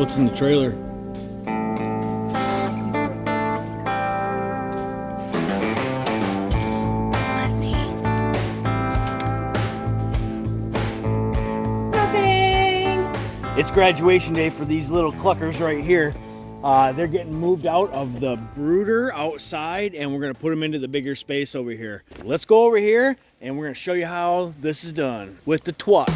What's in the trailer? Let's see. Nothing. It's graduation day for these little cluckers right here. They're getting moved out of the brooder outside, and we're gonna put them into the bigger space over here. Let's go over here and we're gonna show you how this is done with the twat.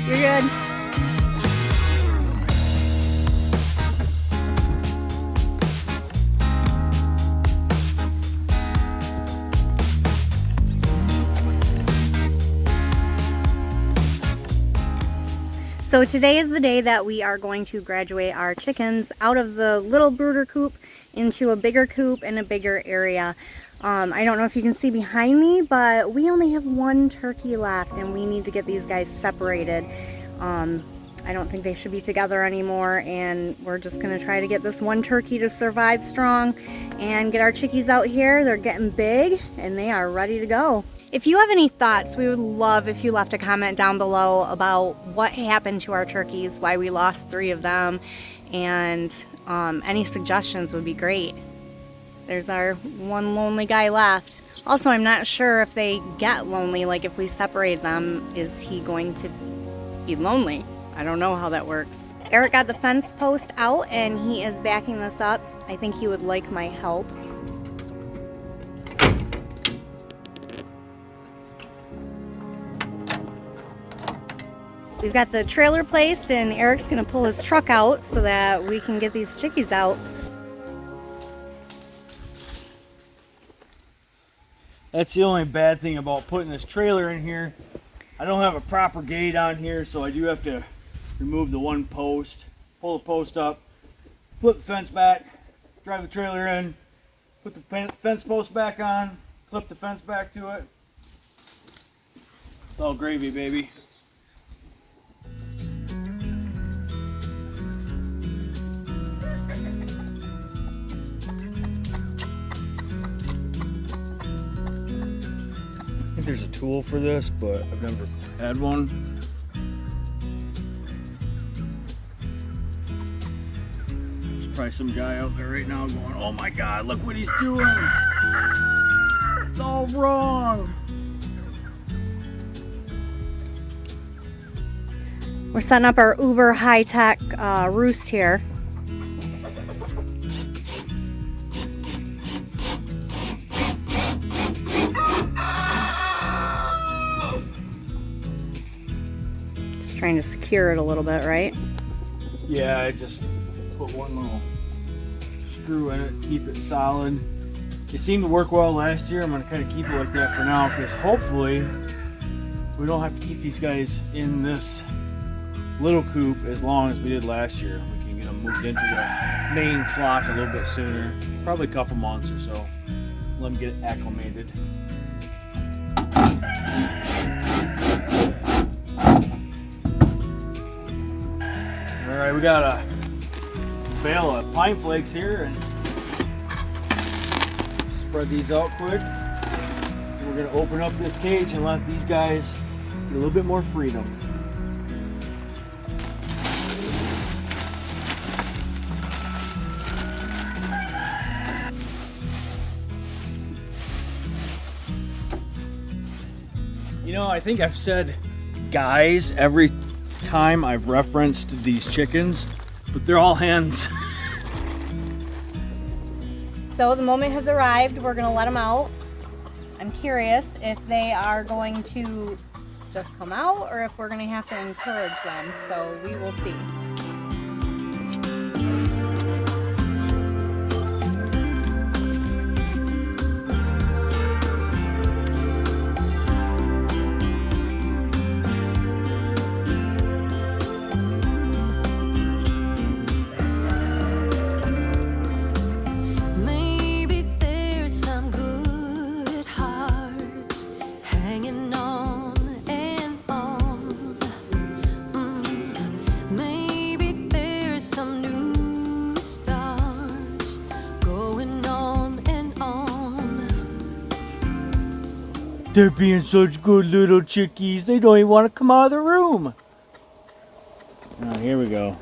You're good. So today is the day that we are going to graduate our chickens out of the little brooder coop into a bigger coop in a bigger area. I don't know if you can see behind me, but we only have one turkey left and we need to get these guys separated. I don't think they should be together anymore, and we're just gonna try to get this one turkey to survive strong and get our chickies out here. They're getting big and they are ready to go. If you have any thoughts, we would love if you left a comment down below about what happened to our turkeys, why we lost 3 of them, and any suggestions would be great. There's our one lonely guy left. Also, I'm not sure if they get lonely, like if we separate them, is he going to be lonely? I don't know how that works. Eric got the fence post out and he is backing this up. I think he would like my help. We've got the trailer placed and Eric's gonna pull his truck out so that we can get these chickies out. That's the only bad thing about putting this trailer in here. I don't have a proper gate on here, so I do have to remove the one post, pull the post up, flip the fence back, drive the trailer in, put the fence post back on, clip the fence back to it. It's all gravy, baby. I think there's a tool for this, but I've never had one. There's probably some guy out there right now going, oh my God, look what he's doing. It's all wrong. We're setting up our uber high-tech roost here. Trying to secure it a little bit, right? Yeah, I just put one little screw in it, keep it solid. It seemed to work well last year. I'm gonna kind of keep it like that for now, because hopefully we don't have to keep these guys in this little coop as long as we did last year. We can get them moved into the main flock a little bit sooner, probably a couple months or so. Let them get acclimated. All right, we got a bale of pine flakes here, and spread these out quick. And we're gonna open up this cage and let these guys get a little bit more freedom. You know, I think I've said guys every time I've referenced these chickens, but they're all hens. So the moment has arrived. We're gonna let them out. I'm curious if they are going to just come out or if we're gonna have to encourage them. So we will see. Hanging on and on. Maybe They're being such good little chickies. They don't even want to come out of the room. Oh, here we go.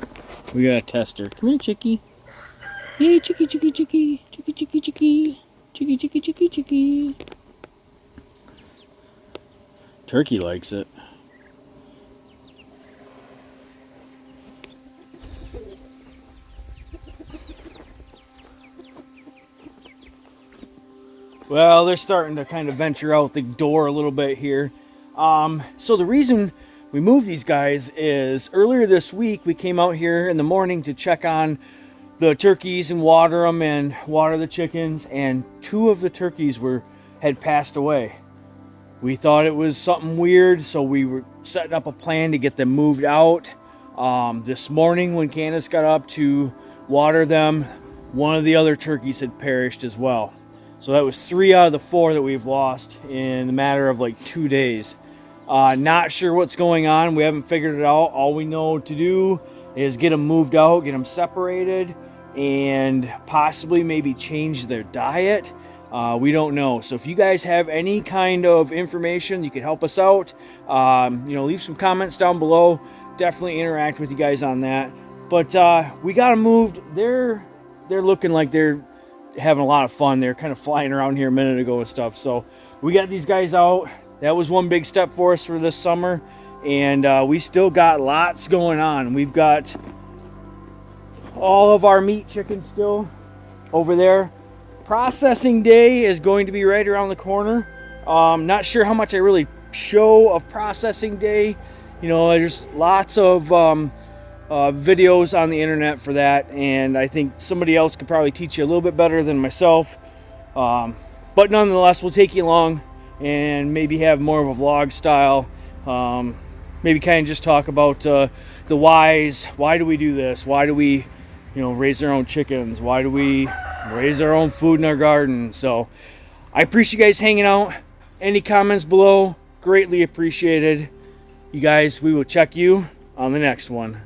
We got a tester. Come here, chickie. Hey, chickie, chickie, chickie. Chickie, chickie, chickie. Chickie, chickie, chickie, chickie. Turkey likes it. Well, they're starting to kind of venture out the door a little bit here. So the reason we moved these guys is earlier this week we came out here in the morning to check on the turkeys and water them and water the chickens, and 2 of the turkeys had passed away. We thought it was something weird, so we were setting up a plan to get them moved out. This morning when Candace got up to water them, one of the other turkeys had perished as well. So that was 3 out of the 4 that we've lost in a matter of like 2 days. Not sure what's going on. We haven't figured it out. All we know to do is get them moved out, get them separated, and possibly maybe change their diet. We don't know. So if you guys have any kind of information, you can help us out. Leave some comments down below. Definitely interact with you guys on that. But we got them moved. They're looking like they're having a lot of fun. They're kind of flying around here a minute ago and stuff. So we got these guys out. That was one big step for us for this summer. And we still got lots going on. We've got all of our meat chickens still over there. Processing day is going to be right around the corner. Not sure how much I really show of processing day. There's lots of videos on the internet for that, and I think somebody else could probably teach you a little bit better than myself. But nonetheless, we'll take you along and maybe have more of a vlog style. Maybe kind of just talk about the whys. Why do we do this? Why do we raise our own chickens? Why do we raise our own food in our garden? So I appreciate you guys hanging out. Any comments below, greatly appreciated. You guys, we will check you on the next one.